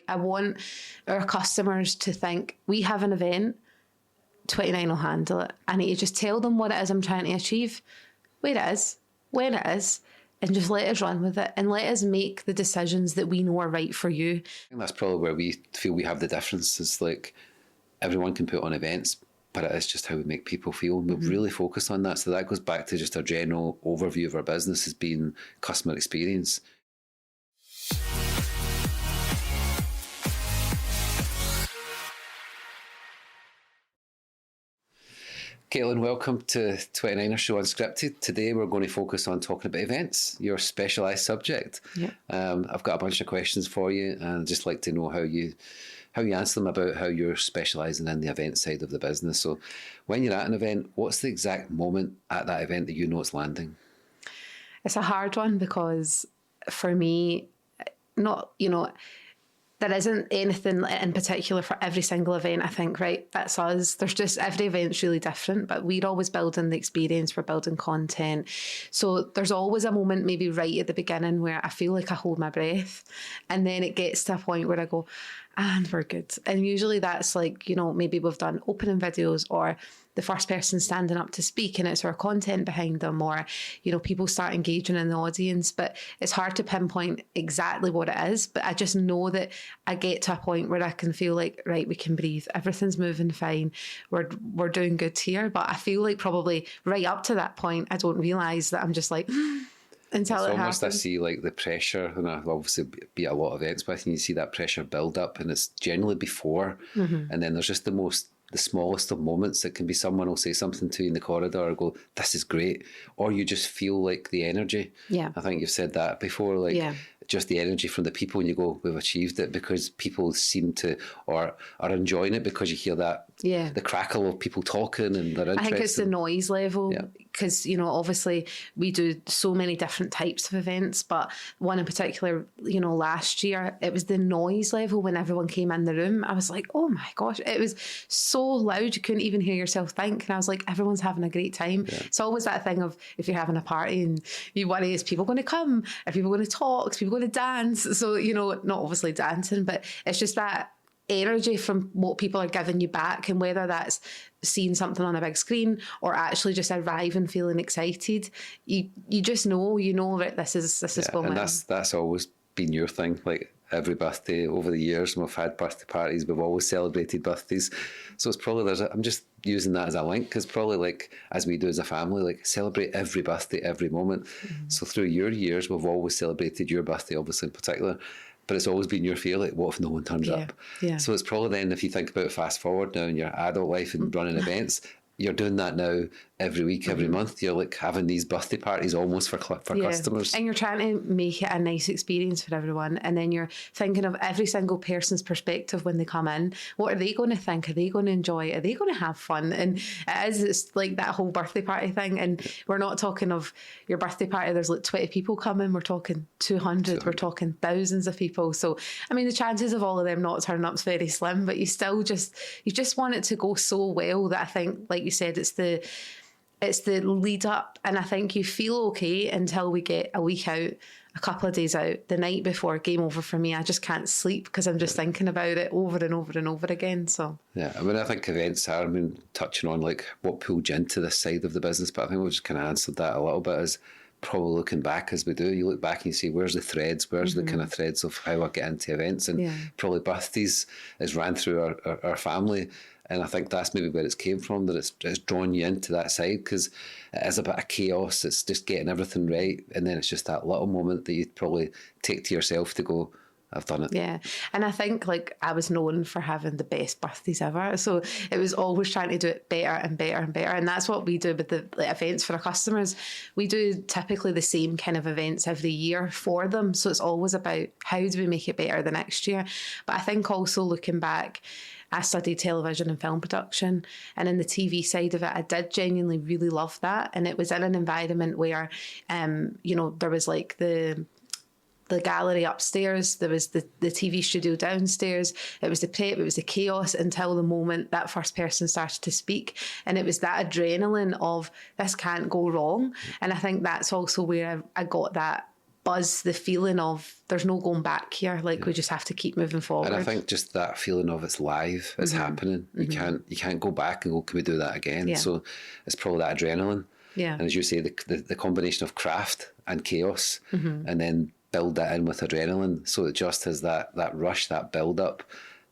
I want our customers to think, we have an event, 29 will handle it. I need to just tell them what it is I'm trying to achieve, where it is, when it is, and just let us run with it and let us make the decisions that we know are right for you. And that's probably where we feel we have the difference. Is like everyone can put on events, but it is just how we make people feel. And we've really focused on that. So that goes back to just our general overview of our business as being customer experience. Katelin, welcome to 29er Show Unscripted. Today we're going to focus on talking about events, your specialised subject. Yep. I've got a bunch of questions for you, and I'd just like to know how you answer them about how you're specialising in the event side of the business. So when you're at an event, what's the exact moment at that event that you know it's landing? It's a hard one because for me, there isn't anything in particular for every single event. I think, right, that's us. There's just, every event's really different, but we're always building the experience, we're building content. So there's always a moment maybe right at the beginning where I feel like I hold my breath, and then it gets to a point where I go, and we're good. And usually that's like, maybe we've done opening videos, or the first person standing up to speak and it's our content behind them, or, people start engaging in the audience. But it's hard to pinpoint exactly what it is. But I just know that I get to a point where I can feel like, right, we can breathe. Everything's moving fine. We're doing good here. But I feel like probably right up to that point, I don't realise that I'm just like, until it happens. I see like the pressure, and I've obviously be at a lot of events with, and you see that pressure build up, and it's generally before, and then there's just the smallest of moments. It can be someone will say something to you in the corridor or go, this is great, or you just feel like the energy. Yeah, I think you've said that before, like just the energy from the people, and you go, we've achieved it, because people seem to or are enjoying it, because you hear that the crackle of people talking and they're interested. I think it's the noise level, because obviously we do so many different types of events, but one in particular, last year, it was the noise level when everyone came in the room. I was like, oh my gosh, it was so loud you couldn't even hear yourself think. And I was like, everyone's having a great time. It's always that thing of, if you're having a party and you worry, is people going to come? Are people going to talk? Is people going to dance? So, not obviously dancing, but it's just that energy from what people are giving you back, and whether that's seeing something on a big screen or actually just arriving feeling excited, you just know that this is going on. And that's always been your thing. Like every birthday over the years, we've had birthday parties, we've always celebrated birthdays. So it's probably I'm just using that as a link, because probably like as we do as a family, like celebrate every birthday, every moment. So through your years, we've always celebrated your birthday, obviously in particular. But it's always been your fear, like, what if no one turns up? Yeah. So it's probably then, if you think about fast forward now in your adult life and running events, you're doing that now every week, every month. You're like having these birthday parties almost for customers. And you're trying to make it a nice experience for everyone. And then you're thinking of every single person's perspective when they come in. What are they going to think? Are they going to enjoy? Are they going to have fun? And it's like that whole birthday party thing. And we're not talking of your birthday party, there's like 20 people coming. We're talking 200. We're talking thousands of people. So, I mean, the chances of all of them not turning up is very slim, but you just want it to go so well that I think, like you said, it's the lead up, and I think you feel okay until we get a week out, a couple of days out, the night before, game over for me. I just can't sleep because I'm just thinking about it over and over and over again. So I think events are, touching on like what pulled you into this side of the business, but I think we've just kind of answered that a little bit, as probably looking back as we do, you look back and you see where's the threads, where's the kind of threads of how I get into events, and probably birthdays is ran through our family. And I think that's maybe where it's came from, that it's drawn you into that side, because it is a bit of chaos. It's just getting everything right. And then it's just that little moment that you probably take to yourself to go, I've done it. Yeah. And I think like I was known for having the best birthdays ever. So it was always trying to do it better and better and better. And that's what we do with the events for our customers. We do typically the same kind of events every year for them. So it's always about how do we make it better the next year. But I think also looking back, I studied television and film production, and in the TV side of it, I did genuinely really love that. And it was in an environment where, there was like the gallery upstairs, there was the TV studio downstairs, it was the prep, it was the chaos until the moment that first person started to speak. And it was that adrenaline of this can't go wrong. And I think that's also where I got that buzz, the feeling of there's no going back here. Like we just have to keep moving forward. And I think just that feeling of it's live, it's happening. You can't go back and go, can we do that again? Yeah. So it's probably that adrenaline. Yeah. And as you say, the combination of craft and chaos, and then build that in with adrenaline. So it just has that rush, that build up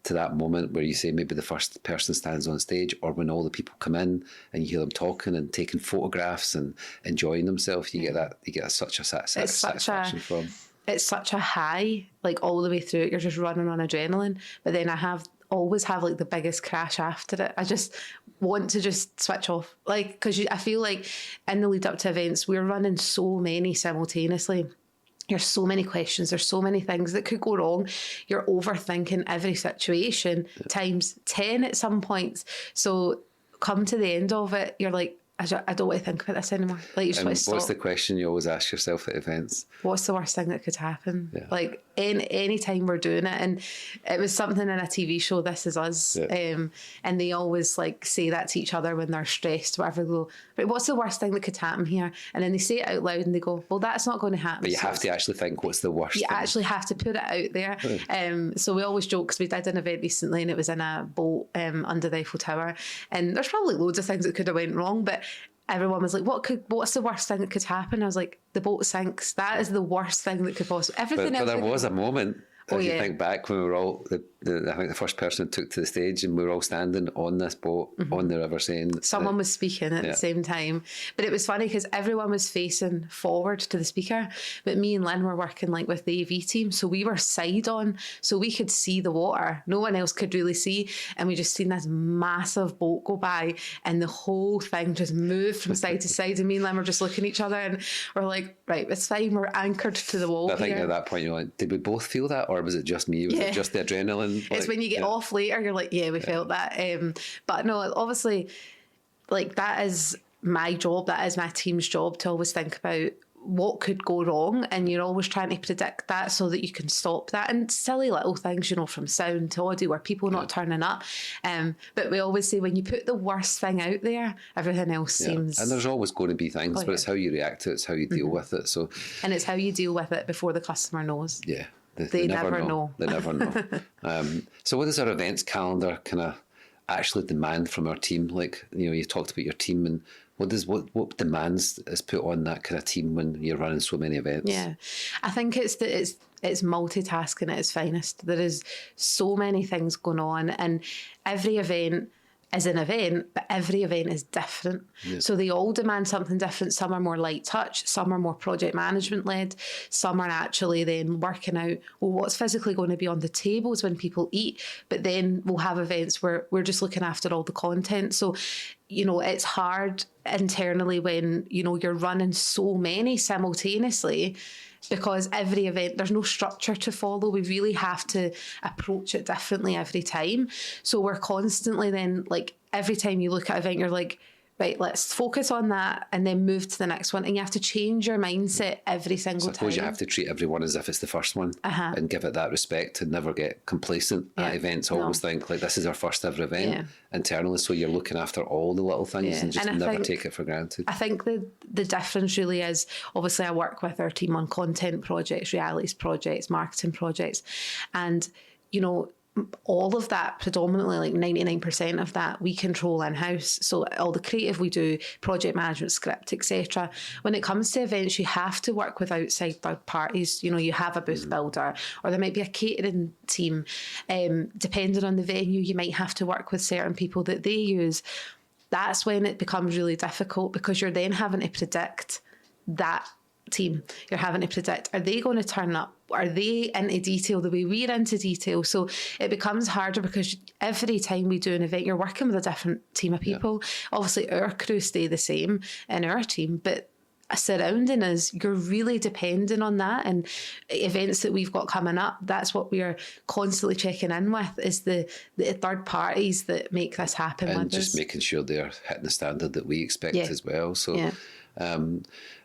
to that moment where you say maybe the first person stands on stage, or when all the people come in and you hear them talking and taking photographs and enjoying themselves, you get such a satisfaction from. It's such a high, like all the way through it. You're just running on adrenaline. But then I always have like the biggest crash after it. I just want to just switch off, like, because I feel like in the lead up to events, we're running so many simultaneously. There's so many questions. There's so many things that could go wrong. You're overthinking every situation times 10 at some points. So come to the end of it, you're like, I don't want to think about this anymore. Like, you just want to stop. What's the question you always ask yourself at events? What's the worst thing that could happen? Yeah. Like, any time we're doing it. And it was something in a TV show, This Is Us. Yeah. And they always like say that to each other when they're stressed, whatever. They go, but what's the worst thing that could happen here? And then they say it out loud and they go, well, that's not going to happen. But you have to actually think, what's the worst thing? You actually have to put it out there. So we always joke, because we did an event recently and it was in a boat under the Eiffel Tower. And there's probably loads of things that could have went wrong, but everyone was like, what's the worst thing that could happen? I was like, the boat sinks. That is the worst thing that could possibly. Everything else. But there was a moment. If you yeah. think back when we were all, I think the first person took to the stage and we were all standing on this boat on the river saying... Someone was speaking at the same time. But it was funny because everyone was facing forward to the speaker. But me and Lynn were working like with the AV team. So we were side on. So we could see the water. No one else could really see. And we just seen this massive boat go by. And the whole thing just moved from side to side. And me and Lynn were just looking at each other and we're like, right, it's fine. We're anchored to the wall. I think at that point you're like, did we both feel that? Or was it just me? Was it just the adrenaline? It's when you get off later, you're like, we felt that. But no, obviously, like, that is my job. That is my team's job to always think about what could go wrong. And you're always trying to predict that so that you can stop that. And silly little things, from sound to audio where people not turning up. But we always say when you put the worst thing out there, everything else seems... And there's always going to be things, but it's how you react to it, it's how you deal with it. So, and it's how you deal with it before the custer knows. Yeah. They never know. They never know. So what does our events calendar kind of actually demand from our team? Like, you talked about your team, and what demands is put on that kind of team when you're running so many events? Yeah, I think it's multitasking at its finest. There is so many things going on, and every event is an event, but every event is different. Yeah. So they all demand something different. Some are more light touch, some are more project management led, some are actually then working out, well, what's physically going to be on the tables when people eat. But then we'll have events where we're just looking after all the content. So, it's hard internally when, you're running so many simultaneously, because every event, there's no structure to follow. We really have to approach it differently every time. So we're constantly then, like, every time you look at an event, you're like, right, let's focus on that and then move to the next one. And you have to change your mindset every single time. I suppose you have to treat everyone as if it's the first one and give it that respect and never get complacent at events. Always think, like, this is our first ever event internally. So you're looking after all the little things and just never take it for granted. I think the difference really is, obviously I work with our team on content projects, realities projects, marketing projects. And, all of that, predominantly like 99% of that, we control in-house. So all the creative we do, project management, script, etc. When it comes to events, you have to work with outside third parties. You have a booth builder, or there might be a catering team. Depending on the venue, you might have to work with certain people that they use. That's when it becomes really difficult, because you're then having to predict that team. You're having to predict, are they going to turn up? Are they into detail the way we're into detail? So it becomes harder, because every time we do an event, you're working with a different team of people. Obviously, our crew stay the same in our team, but surrounding us, you're really depending on that. And events that we've got coming up, that's what we are constantly checking in with, is the third parties that make this happen. And with just us. Making sure they're hitting the standard that we expect as well. So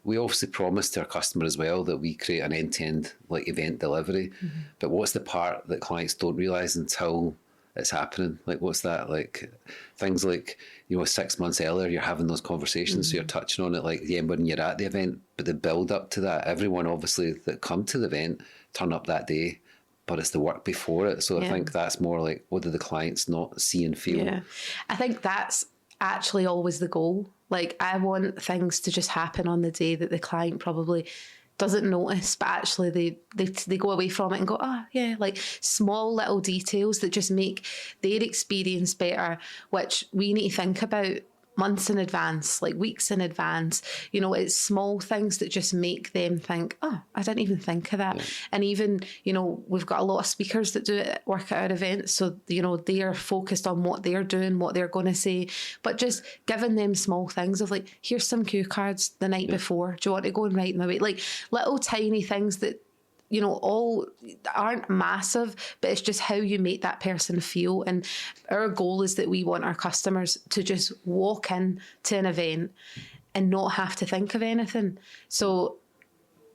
we obviously promise to our customer as well that we create an end-to-end like event delivery. But what's the part that clients don't realise until it's happening. Like, what's that? Like, things like, 6 months earlier, you're having those conversations, so you're touching on it like, when you're at the event, but the build up to that, everyone obviously that come to the event turn up that day, but it's the work before it. So I think that's more like, what do the clients not see and feel? Yeah, I think that's actually always the goal. Like, I want things to just happen on the day that the client probably doesn't notice, but actually they go away from it and go, oh yeah, like small little details that just make their experience better, which we need to think about months in advance, like weeks in advance. It's small things that just make them think, oh, I didn't even think of that. Yeah. And even, we've got a lot of speakers that work at our events. So, they are focused on what they're doing, what they're going to say, but just giving them small things of like, here's some cue cards the night before. Do you want to go and write them away? Like little tiny things that, all aren't massive, but it's just how you make that person feel. And our goal is that we want our customers to just walk in to an event and not have to think of anything. So,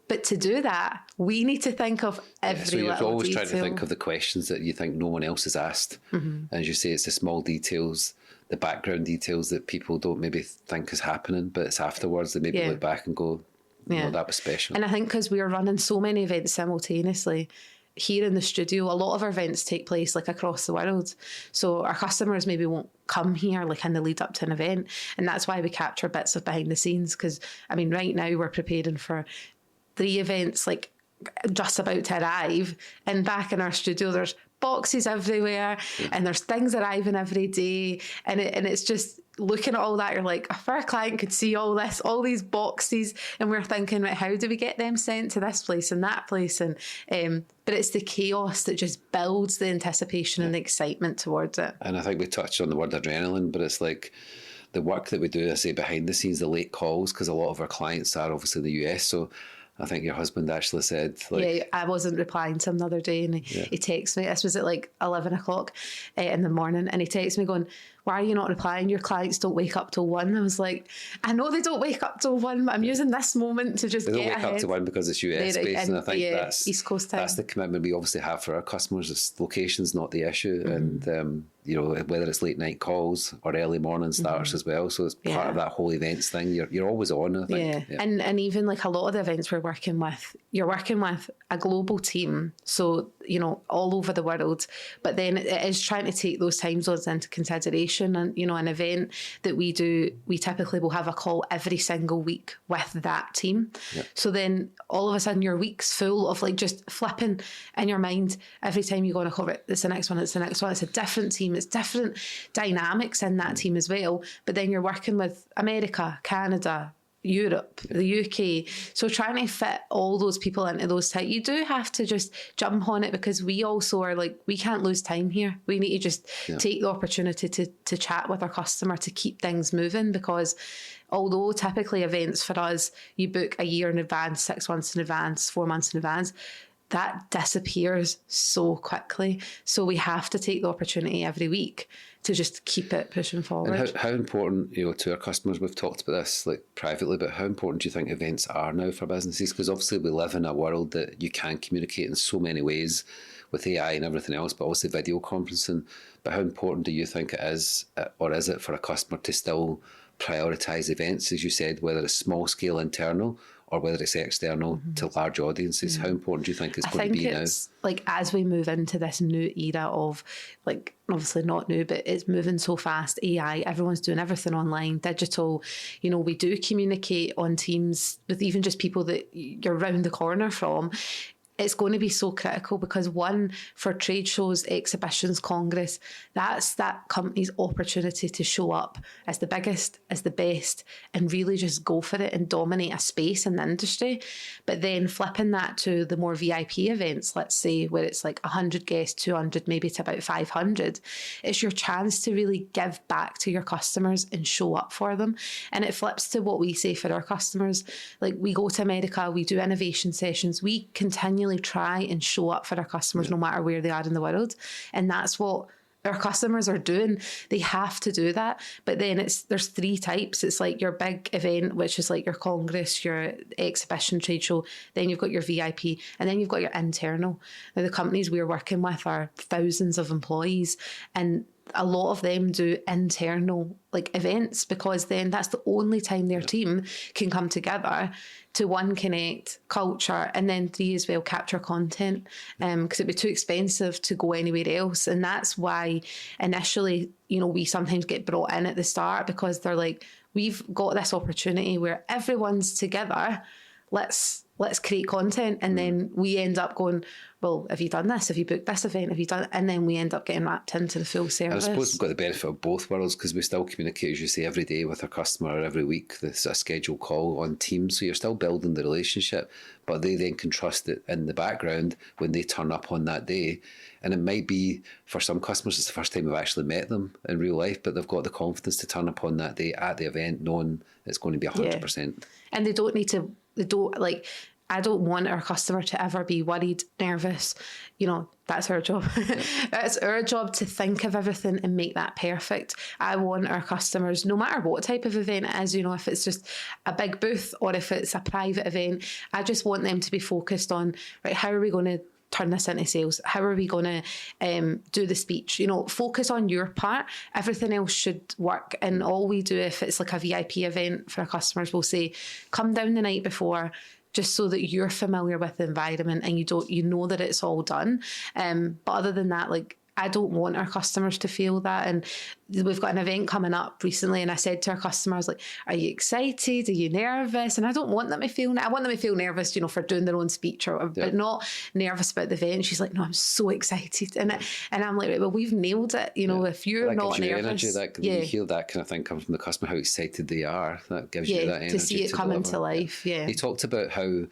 but to do that, we need to think of every so you're little always detail. Trying to think of the questions that you think no one else has asked. And as you say, it's the small details, the background details that people don't maybe think is happening, but it's afterwards they maybe look back and go, that was special. And I think because we are running so many events simultaneously here in the studio, a lot of our events take place like across the world. So our customers maybe won't come here like in the lead up to an event. And that's why we capture bits of behind the scenes. Because right now we're preparing for 3 events like just about to arrive. And back in our studio, there's boxes everywhere and there's things arriving every day. And it's just looking at all that, you're like, if our client could see all these boxes, and we're thinking, right, how do we get them sent to this place and that place? And but it's the chaos that just builds the anticipation and the excitement towards it. And I think we touched on the word adrenaline, but it's like the work that we do, I say behind the scenes, the late calls, because a lot of our clients are obviously in the US. So I think your husband actually said, like, I wasn't replying to him the other day, and he texted me. This was at like 11 o'clock in the morning, and he texted me going, why are you not replying? Your clients don't wake up till 1. I was like, I know they don't wake up till 1, but I'm using this moment to just they get don't wake ahead. up to 1 because it's US based, and I think that's East Coast time. That's the commitment we obviously have for our customers. It's location's not the issue, and whether it's late night calls or early morning starts as well. So it's part of that whole events thing. You're always on, I think. Yeah. And even like a lot of the events we're working with, you're working with a global team, so all over the world. But then it is trying to take those time zones into consideration. And an event that we do, we typically will have a call every single week with that team. Yep. So then all of a sudden your week's full of like just flipping in your mind every time you go on a call. It's the next one. It's the next one. It's a different team. It's different dynamics in that team as well. But then you're working with America, Canada, Europe, the UK. So trying to fit all those people into those types, you do have to just jump on it, because we also are like, we can't lose time here. We need to just take the opportunity to chat with our customer to keep things moving, because although typically events for us, you book a year in advance, 6 months in advance, 4 months in advance, that disappears so quickly. So we have to take the opportunity every week to just keep it pushing forward. And how important, to our customers, we've talked about this like privately, but how important do you think events are now for businesses? Because obviously we live in a world that you can communicate in so many ways with AI and everything else, but also video conferencing. But how important do you think it is, or is it for a customer to still prioritise events, as you said, whether it's small scale internal or whether it's external to large audiences? How important do you think it's going to be now? I think it's like, as we move into this new era of, like, obviously not new, but it's moving so fast, AI, everyone's doing everything online, digital. We do communicate on Teams with even just people that you're round the corner from. It's going to be so critical, because one, for trade shows, exhibitions, congress, that's that company's opportunity to show up as the biggest, as the best, and really just go for it and dominate a space in the industry. But then flipping that to the more VIP events, let's say, where it's like 100 guests, 200, maybe to about 500, it's your chance to really give back to your customers and show up for them. And it flips to what we say for our customers. Like, we go to America, we do innovation sessions, we continually try and show up for our customers no matter where they are in the world. And that's what our customers are doing, they have to do that. But then there's 3 types. It's like your big event, which is like your congress, your exhibition, trade show. Then you've got your VIP, and then you've got your internal. Now, the companies we're working with are thousands of employees, and a lot of them do internal like events, because then that's the only time their team can come together to 1, connect, culture, and then 3 as well, capture content, because it'd be too expensive to go anywhere else. And that's why initially, you know, we sometimes get brought in at the start, because they're like, we've got this opportunity where everyone's together, let's create content. And then we end up going, well, have you done this? Have you booked this event? Have you done it? And then we end up getting wrapped into the full service. And I suppose we've got the benefit of both worlds, because we still communicate, as you say, every day with our customer, every week. There's a scheduled call on Teams, so you're still building the relationship, but they then can trust it in the background when they turn up on that day. And it might be, for some customers, it's the first time we've actually met them in real life, but they've got the confidence to turn up on that day at the event, knowing it's going to be 100%. And they don't need to, I don't want our customer to ever be worried, nervous. You know, that's our job. That's our job to think of everything and make that perfect. I want our customers, no matter what type of event it is, you know, if it's just a big booth or if it's a private event, I just want them to be focused on, right, how are we going to turn this into sales? How are we going to do the speech? You know, focus on your part. Everything else should work. And all we do, if it's like a VIP event for our customers, we'll say, come down the night before, just so that you're familiar with the environment and you know that it's all done. But other than that, like, I don't want our customers to feel that. And we've got an event coming up recently, and I said to our customers, like, are you excited? Are you nervous? And I don't want them to feel, I want them to feel nervous, you know, for doing their own speech, but not nervous about the event. She's like, no, I'm so excited. And I'm like, right, well, we've nailed it. You know, if you're not nervous. When you hear that kind of thing come from the customer, how excited they are, that gives you that energy to see it come into life. Yeah. You talked about how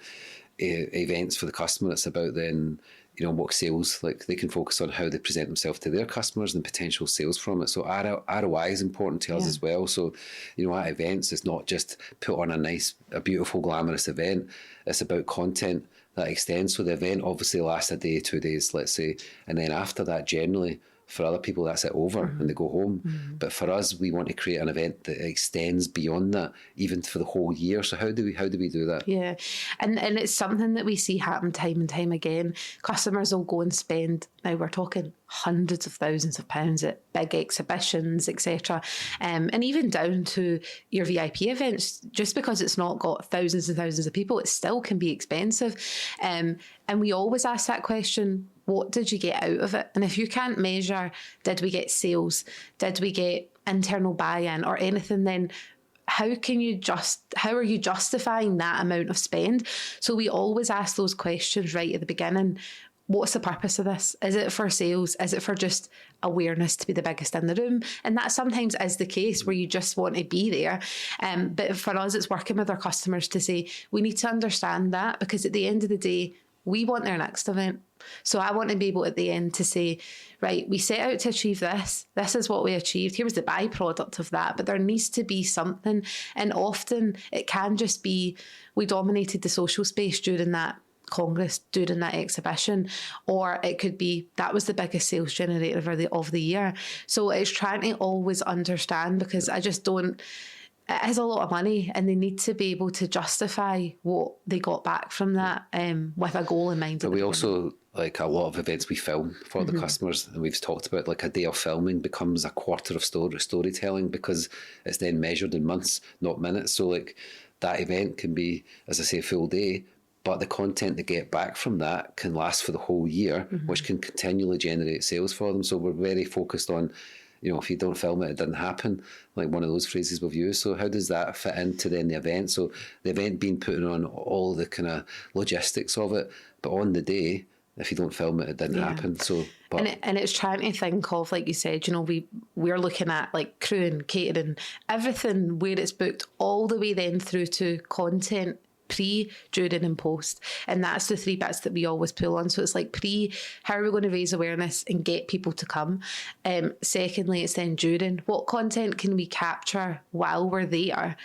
events for the customer, it's about then, you know, what sales, like they can focus on how they present themselves to their customers and potential sales from it. So ROI is important to us as well. So, you know, at events, it's not just put on a beautiful, glamorous event. It's about content that extends. So the event obviously lasts a day, 2 days, let's say. And then after that, generally, for other people, that's it over and they go home. But for us, we want to create an event that extends beyond that, even for the whole year. So how do we do that? Yeah, and it's something that we see happen time and time again. Customers will go and spend, now we're talking hundreds of thousands of pounds at big exhibitions, etc. And even down to your VIP events, just because it's not got thousands and thousands of people, it still can be expensive. And we always ask that question, what did you get out of it? And if you can't measure, did we get sales? Did we get internal buy-in or anything, then how are you justifying that amount of spend? So we always ask those questions right at the beginning. What's the purpose of this? Is it for sales? Is it for just awareness to be the biggest in the room? And that sometimes is the case where you just want to be there. But for us, it's working with our customers to say, we need to understand that, because at the end of the day, we want their next event. So I want to be able at the end to say, right, we set out to achieve this. This is what we achieved. Here was the byproduct of that. But there needs to be something. And often it can just be, we dominated the social space during that congress, during that exhibition, or it could be that was the biggest sales generator of the year. So it's trying to always understand, because I just don't, it is a lot of money and they need to be able to justify what they got back from that with a goal in mind. But we also, like a lot of events we film for the customers, and we've talked about, like, a day of filming becomes a quarter of storytelling, because it's then measured in months, not minutes. So like that event can be, as I say, a full day, but the content they get back from that can last for the whole year, which can continually generate sales for them. So we're very focused on, you know, if you don't film it, it doesn't happen, like one of those phrases we've used. So how does that fit into then the event? So the event being put on all the kind of logistics of it, but on the day, if you don't film it, it didn't happen. So, but and it's trying to think of, like you said, you know, we're looking at like crew and catering, everything where it's booked all the way then through to content, pre, during and post. And that's the 3 bits that we always pull on. So it's like pre, how are we going to raise awareness and get people to come? Secondly, it's then during, what content can we capture while we're there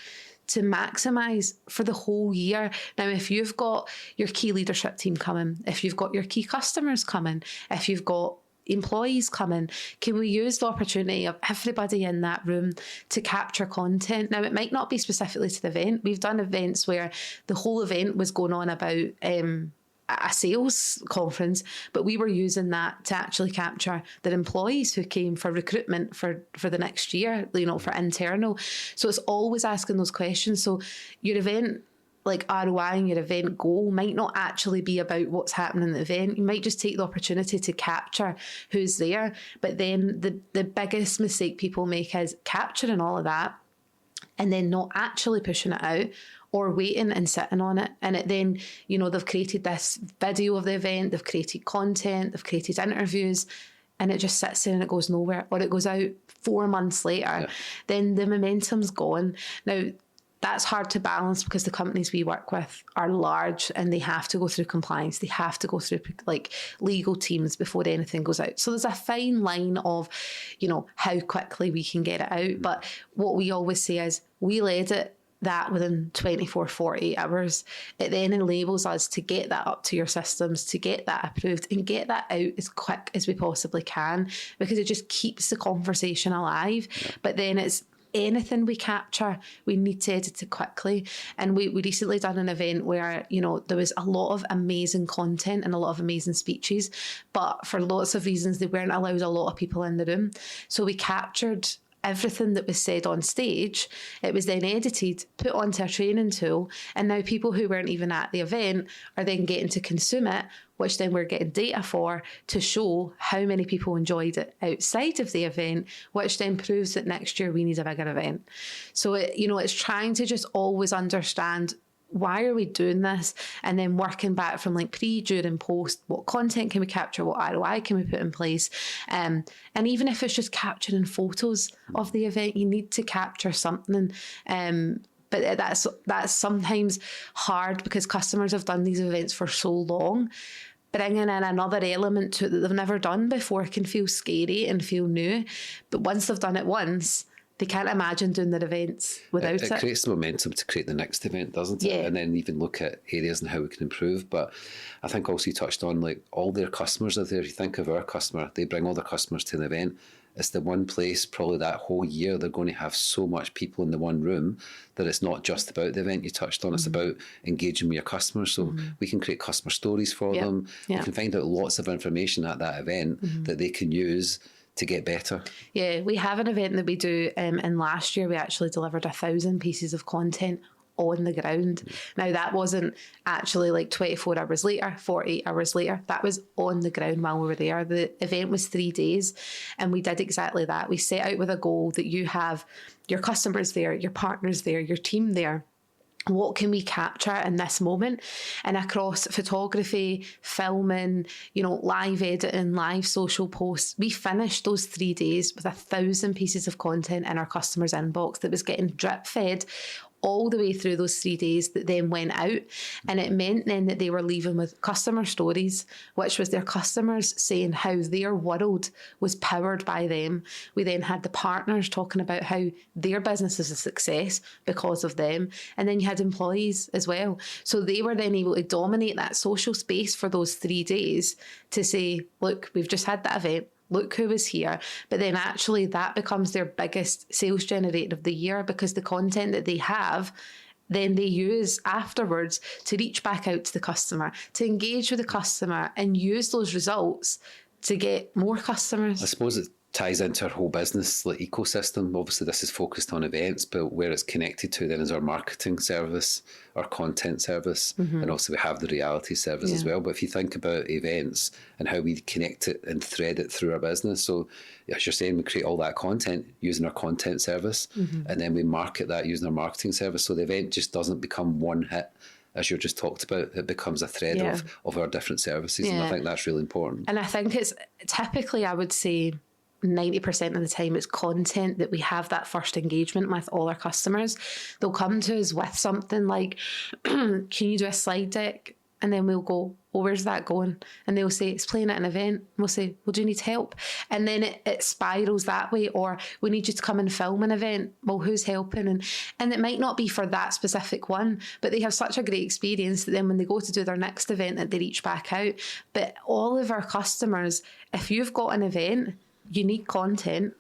to maximise for the whole year? Now, if you've got your key leadership team coming, if you've got your key customers coming, if you've got employees come in, can we use the opportunity of everybody in that room to capture content? Now, it might not be specifically to the event. We've done events where the whole event was going on about a sales conference, but we were using that to actually capture the employees who came for recruitment for the next year, you know, for internal. So it's always asking those questions. So your event, like ROI and your event goal, might not actually be about what's happening in the event. You might just take the opportunity to capture who's there. But then the biggest mistake people make is capturing all of that and then not actually pushing it out, or waiting and sitting on it. And it then, you know, they've created this video of the event, they've created content, they've created interviews, and it just sits there and it goes nowhere, or it goes out 4 months later. Then the momentum's gone. Now, that's hard to balance because the companies we work with are large and they have to go through compliance. They have to go through like legal teams before anything goes out. So there's a fine line of, you know, how quickly we can get it out. But what we always say is we'll edit that within 24, 48 hours. It then enables us to get that up to your systems, to get that approved and get that out as quick as we possibly can, because it just keeps the conversation alive. But then it's anything we capture, we need to edit it quickly. And we recently done an event where, you know, there was a lot of amazing content and a lot of amazing speeches, but for lots of reasons, they weren't allowed a lot of people in the room. So we captured everything that was said on stage. It was then edited, put onto a training tool, and now people who weren't even at the event are then getting to consume it, which then we're getting data for to show how many people enjoyed it outside of the event, which then proves that next year we need a bigger event. So it, you know, it's trying to just always understand, why are we doing this? And then working back from like pre, during, post, what content can we capture? What ROI can we put in place? And even if it's just capturing photos of the event, you need to capture something. But that's sometimes hard because customers have done these events for so long. Bringing in another element to it that they've never done before can feel scary and feel new. But once they've done it once, they can't imagine doing their events without it. It creates the momentum to create the next event, doesn't it? Yeah. And then even look at areas and how we can improve. But I think also you touched on, like, all their customers are there. You think of our customer, they bring all their customers to an event. It's the one place probably that whole year they're going to have so much people in the one room that it's not just about the event you touched on. It's about engaging with your customers. So we can create customer stories for them. We can find out lots of information at that event that they can use to get better. Yeah, we have an event that we do, and last year we actually delivered 1,000 pieces of content on the ground. Now, that wasn't actually like 24 hours later, 48 hours later. That was on the ground while we were there. The event was 3 days, and we did exactly that. We set out with a goal that you have your customers there, your partners there, your team there. What can we capture in this moment? And across photography, filming, you know, live editing, live social posts, we finished those 3 days with 1,000 pieces of content in our customers' inbox that was getting drip fed all the way through those 3 days that then went out. And it meant then that they were leaving with customer stories, which was their customers saying how their world was powered by them. We then had the partners talking about how their business is a success because of them. And then you had employees as well. So they were then able to dominate that social space for those 3 days to say, look, we've just had that event. Look who was here. But then actually that becomes their biggest sales generator of the year, because the content that they have, then they use afterwards to reach back out to the customer, to engage with the customer and use those results to get more customers. I suppose it ties into our whole business like ecosystem. Obviously this is focused on events, but where it's connected to then is our marketing service, our content service, and also we have the reality service as well. But if you think about events and how we connect it and thread it through our business, so as you're saying, we create all that content using our content service, and then we market that using our marketing service. So the event just doesn't become one hit, as you just talked about. It becomes a thread of our different services, and I think that's really important. And I think it's typically, I would say, 90% of the time it's content that we have that first engagement with all our customers. They'll come to us with something like, can you do a slide deck And then we'll go, well, where's that going? And they'll say, it's playing at an event. And we'll say, well, do you need help? And then it spirals that way. Or we need you to come and film an event. Well, who's helping? And it might not be for that specific one, but they have such a great experience that then when they go to do their next event, that they reach back out. But all of our customers, if you've got an event, you need content.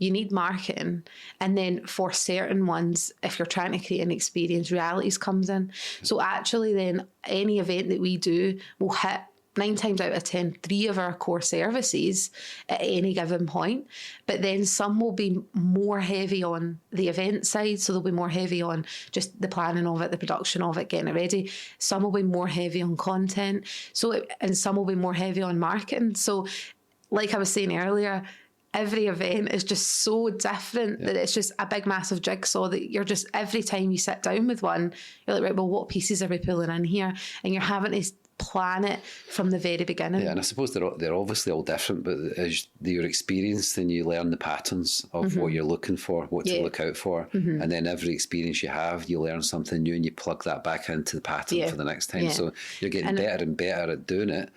You need marketing. And then for certain ones, if you're trying to create an experience, realities comes in. So actually then any event that we do will hit 9 times out of 10, 3 of our core services at any given point. But then some will be more heavy on the event side. So they'll be more heavy on just the planning of it, the production of it, getting it ready. Some will be more heavy on content. And some will be more heavy on marketing. So like I was saying earlier, every event is just so different that it's just a big, massive jigsaw that you're just, every time you sit down with one, you're like, right, well, what pieces are we pulling in here? And you're having to plan it from the very beginning. Yeah, and I suppose they're obviously all different, but as you're experienced, then you learn the patterns of what you're looking for, what to look out for. And then every experience you have, you learn something new and you plug that back into the pattern for the next time. So you're getting better and better at doing it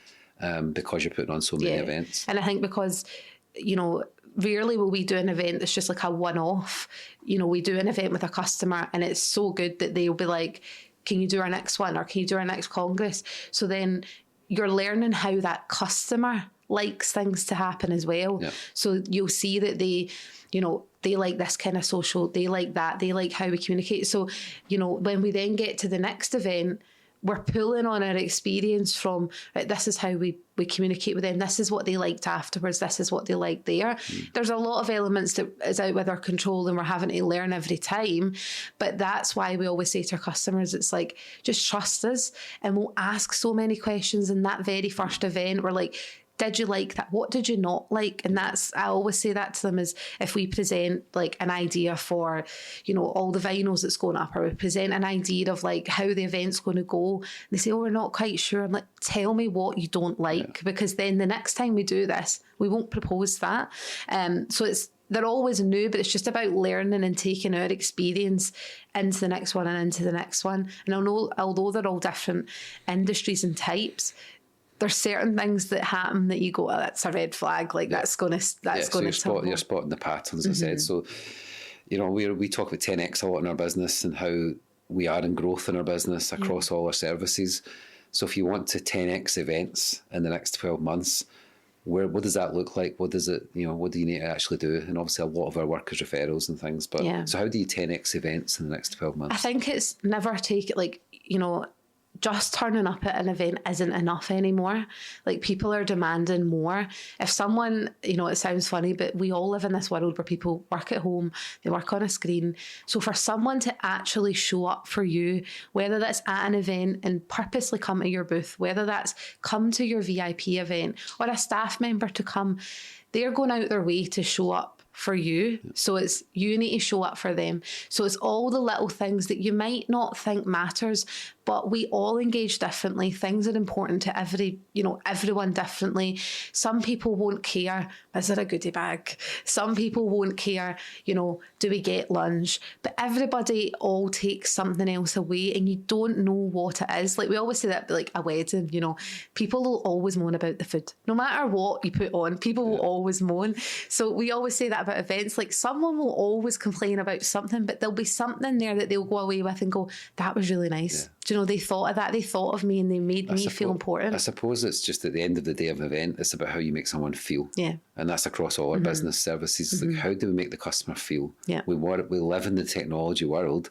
because you're putting on so many events. And I think because, you know, rarely will we do an event that's just like a one-off. You know, we do an event with a customer and it's so good that they'll be like, can you do our next one, or can you do our next congress? So then you're learning how that customer likes things to happen as well. So you'll see that they, you know, they like this kind of social, they like that, they like how we communicate. So, you know, when we then get to the next event, we're pulling on our experience from, right, this is how we communicate with them. This is what they liked afterwards. This is what they liked there. There's a lot of elements that is out with our control and we're having to learn every time. But that's why we always say to our customers, it's like, just trust us. And we'll ask so many questions in that very first event. We're like, did you like that? What did you not like? And that's, I always say that to them, is if we present like an idea for, you know, all the vinyls that's going up, or we present an idea of like how the event's going to go, they say, oh, we're not quite sure. I'm like, tell me what you don't like, because then the next time we do this, we won't propose that. So they're always new, but it's just about learning and taking our experience into the next one and into the next one. And although they're all different industries and types, there's certain things that happen that you go, oh, that's a red flag. Like that's going to so you're spotting the patterns, I said. So, you know, we talk about 10x a lot in our business and how we are in growth in our business across all our services. So if you want to 10x events in the next 12 months, what does that look like? What does it, you know, what do you need to actually do? And obviously a lot of our work is referrals and things, but so how do you 10x events in the next 12 months? I think it's never take it, like, you know, just turning up at an event isn't enough anymore. Like, people are demanding more. If someone, you know, it sounds funny, but we all live in this world where people work at home, they work on a screen. So for someone to actually show up for you, whether that's at an event and purposely come to your booth, whether that's come to your VIP event, or a staff member to come, they're going out their way to show up for you. So it's, you need to show up for them. So it's all the little things that you might not think matters, but we all engage differently. Things are important to everyone differently. Some people won't care, is there a goodie bag? Some people won't care, you know, do we get lunch? But everybody all takes something else away, and you don't know what it is. Like we always say that, like a wedding, you know, people will always moan about the food. No matter what you put on, people will always moan. So we always say that about events. Like, someone will always complain about something, but there'll be something there that they'll go away with and go, that was really nice. Do you know, they thought of that, they thought of me, and they made me feel important. I suppose it's just at the end of the day of an event, it's about how you make someone feel. Yeah. And that's across all our business services. Like, how do we make the customer feel? Yeah. We live in the technology world,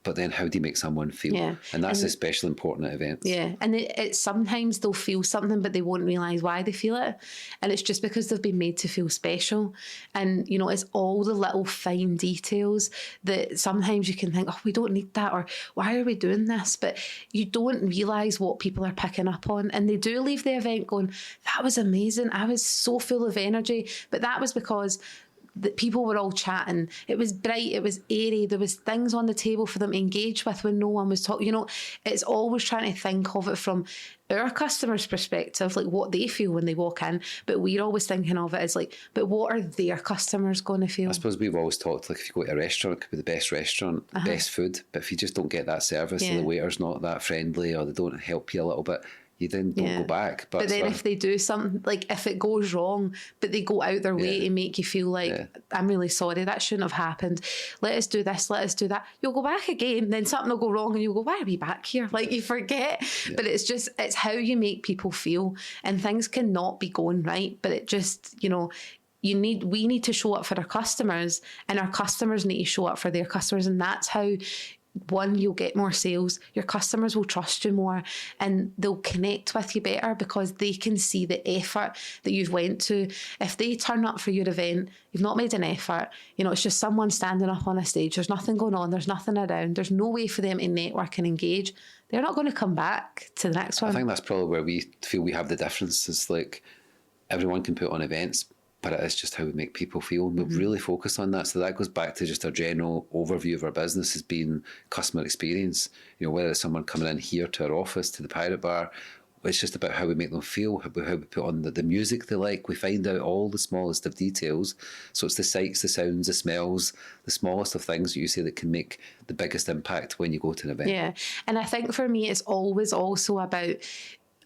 but then how do you make someone feel? Yeah. And that's especially important at events. Yeah. And it's sometimes they'll feel something, but they won't realise why they feel it. And it's just because they've been made to feel special. And, you know, it's all the little fine details that sometimes you can think, oh, we don't need that, or why are we doing this? But you don't realise what people are picking up on. And they do leave the event going, that was amazing. I was so full of energy. But that was because the people were all chatting. It was bright, it was airy, there was things on the table for them to engage with when no one was talking. You know, it's always trying to think of it from our customers' perspective, like what they feel when they walk in, but we're always thinking of it as like, but what are their customers going to feel? I suppose we've always talked, like if you go to a restaurant, it could be the best restaurant, the best food, but if you just don't get that service or the waiter's not that friendly or they don't help you a little bit, you then don't go back. But then if they do something, like if it goes wrong, but they go out their way to make you feel like, I'm really sorry, that shouldn't have happened. Let us do this, let us do that. You'll go back again, then something will go wrong and you'll go, why are we back here? Like you forget. But it's how you make people feel, and things cannot be going right. But it just, you know, we need to show up for our customers, and our customers need to show up for their customers. And that's how, one, you'll get more sales, your customers will trust you more, and they'll connect with you better because they can see the effort that you've went to. If they turn up for your event, you've not made an effort, you know, it's just someone standing up on a stage, there's nothing going on, there's nothing around, there's no way for them to network and engage, they're not going to come back to the next one. I think that's probably where we feel we have the difference. Is like everyone can put on events, but it is just how we make people feel. And we've really focused on that. So that goes back to just our general overview of our business as being customer experience. You know, whether it's someone coming in here to our office, to the Pirate Bar, it's just about how we make them feel, how we put on the music they like. We find out all the smallest of details. So it's the sights, the sounds, the smells, the smallest of things that you say that can make the biggest impact when you go to an event. Yeah. And I think for me, it's always also about,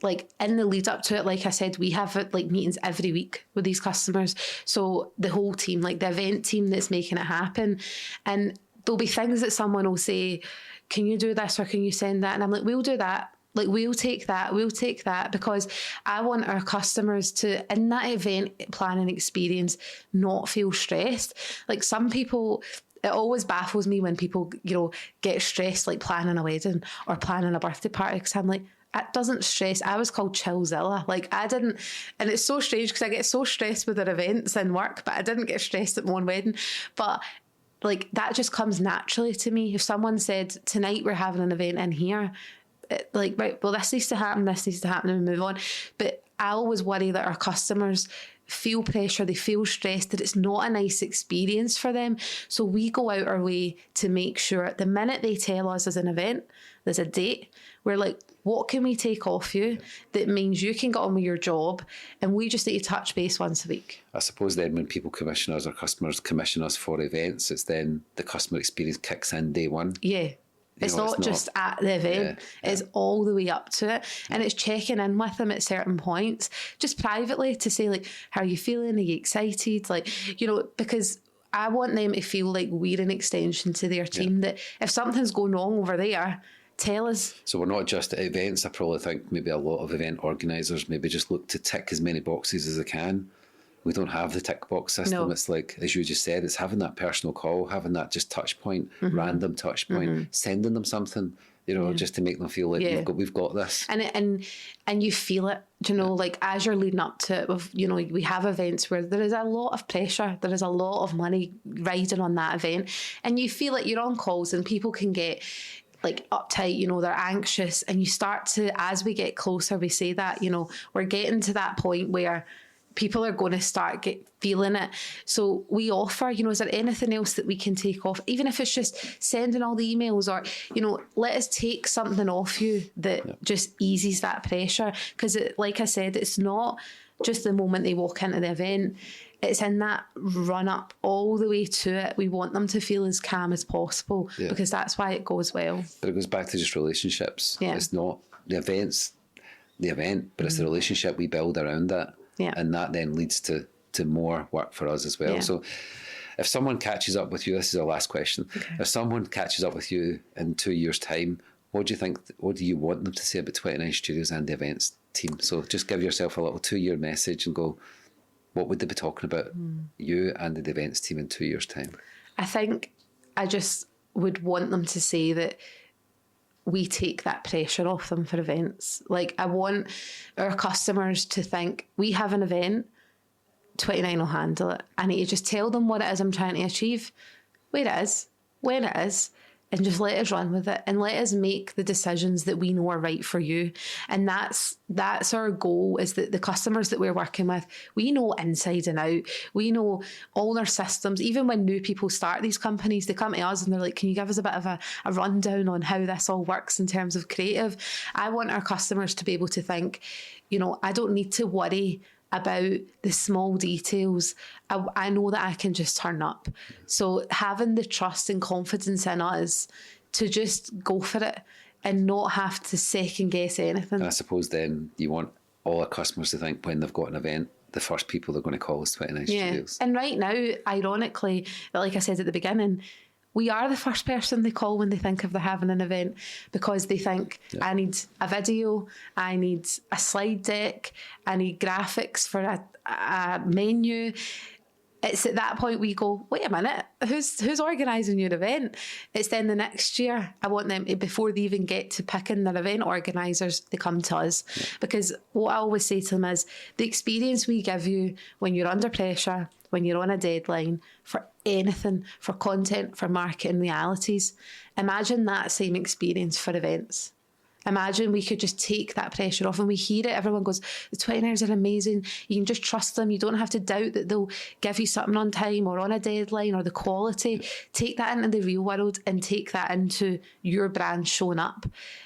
like in the lead up to it, like I said, we have like meetings every week with these customers. So the whole team, like the event team that's making it happen. And there'll be things that someone will say, can you do this or can you send that? And I'm like, we'll do that. Like, we'll take that, because I want our customers to, in that event planning experience, not feel stressed. Like some people, it always baffles me when people, you know, get stressed, like planning a wedding or planning a birthday party, because I'm like, it doesn't stress. I was called Chillzilla. Like I didn't, and it's so strange because I get so stressed with their events and work, but I didn't get stressed at my own wedding. But like that just comes naturally to me. If someone said, tonight we're having an event in here, like, right, well, this needs to happen, and move on. But I always worry that our customers feel pressure, they feel stressed, that it's not a nice experience for them. So we go out our way to make sure the minute they tell us there's an event, there's a date, we're like, what can we take off you that means you can get on with your job, and we just need to touch base once a week. I suppose then when people commission us or customers commission us for events, it's then the customer experience kicks in day one. Yeah. It's not just at the event, it's all the way up to it. And it's checking in with them at certain points, just privately, to say, like, how are you feeling? Are you excited? Like, you know, because I want them to feel like we're an extension to their team, that if something's going wrong over there, tell us. So we're not just at events. I probably think maybe a lot of event organisers maybe just look to tick as many boxes as they can. We don't have the tick box system. No. It's like, as you just said, it's having that personal call, having that just touch point, random touch point, sending them something, you know, just to make them feel like we've got this. And you feel it, you know, like as you're leading up to it, you know, we have events where there is a lot of pressure, there is a lot of money riding on that event, and you feel like you're on calls and people can get like uptight, you know, they're anxious, and you start to, as we get closer, we say that, you know, we're getting to that point where people are going to start feeling it. So we offer, you know, is there anything else that we can take off? Even if it's just sending all the emails, or, you know, let us take something off you that just eases that pressure. Because like I said, it's not just the moment they walk into the event. It's in that run up all the way to it. We want them to feel as calm as possible, because that's why it goes well. But it goes back to just relationships. Yeah. It's not the event, but it's the relationship we build around that. Yeah. And that then leads to more work for us as well. Yeah. So if someone catches up with you, this is our last question. Okay. If someone catches up with you in 2 years' time, what do you think, what do you want them to say about 29 Studios and the events team? So just give yourself a little 2-year message and go, what would they be talking about you and the events team in 2 years' time? I think I just would want them to say that we take that pressure off them for events. Like, I want our customers to think, we have an event, 29 will handle it. I need to just tell them what it is I'm trying to achieve, where it is, when it is, and just let us run with it and let us make the decisions that we know are right for you. And that's our goal, is that the customers that we're working with, we know inside and out. We know all their systems. Even when new people start these companies, they come to us and they're like, can you give us a bit of a rundown on how this all works in terms of creative? I want our customers to be able to think, I don't need to worry about the small details. I know that I can just turn up. So having the trust and confidence in us to just go for it and not have to second guess anything. And I suppose then you want all our customers to think when they've got an event, the first people they're going to call is 29 Studios. And right now, ironically, like I said at the beginning, we are the first person they call when they think of they're having an event, because they think, I need a video, I need a slide deck, I need graphics for a menu. It's at that point we go, wait a minute, who's organising your event? It's then the next year. I want them to, before they even get to picking their event organisers, they come to us. Yeah. Because what I always say to them is, the experience we give you when you're under pressure, when you're on a deadline, for anything, for content, for marketing realities, imagine that same experience for events. Imagine we could just take that pressure off. And we hear it, everyone goes, the 29ers are amazing. You can just trust them. You don't have to doubt that they'll give you something on time or on a deadline, or the quality. Take that into the real world and take that into your brand showing up.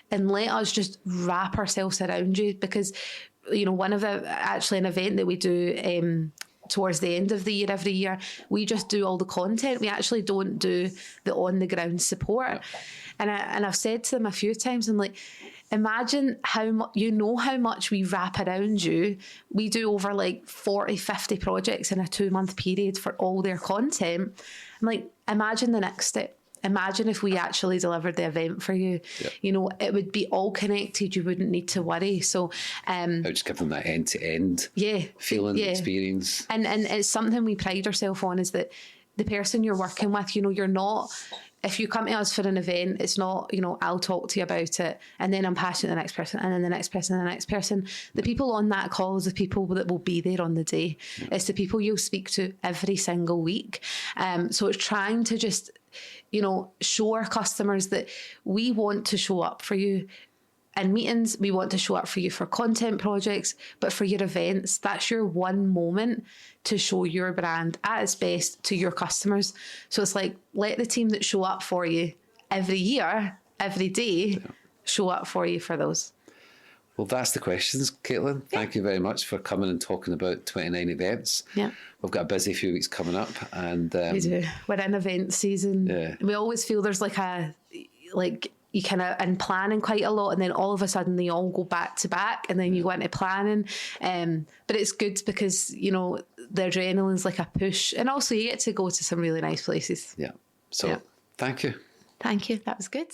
And let us just wrap ourselves around you. Because, one of an event that we do towards the end of the year every year, we just do all the content. We actually don't do the on the ground support. And I've said to them a few times, I'm like, imagine how much we wrap around you. We do over like 40, 50 projects in a 2-month period for all their content. I'm like, imagine the next step. Imagine if we actually delivered the event for you. Yep. It would be all connected. You wouldn't need to worry. So I would just give them that end-to-end feeling, experience. And it's something we pride ourselves on, is that the person you're working with, you're not, if you come to us for an event, it's not, I'll talk to you about it and then I'm passing to the next person and then the next person and the next person. The people on that call is the people that will be there on the day. Yeah. It's the people you'll speak to every single week. So it's trying to just, show our customers that we want to show up for you in meetings. We want to show up for you for content projects, but for your events, that's your one moment to show your brand at its best to your customers. So it's like, let the team that show up for you every year, every day, show up for you for those. Well, that's the questions, Katelin. Thank you very much for coming and talking about 29 events. Yeah. We've got a busy few weeks coming up. And we do. We're in event season. Yeah. We always feel there's you kind of in planning quite a lot, and then all of a sudden they all go back to back, and then you go into planning. But it's good because, the adrenaline's like a push, and also you get to go to some really nice places. Yeah. So thank you. Thank you. That was good.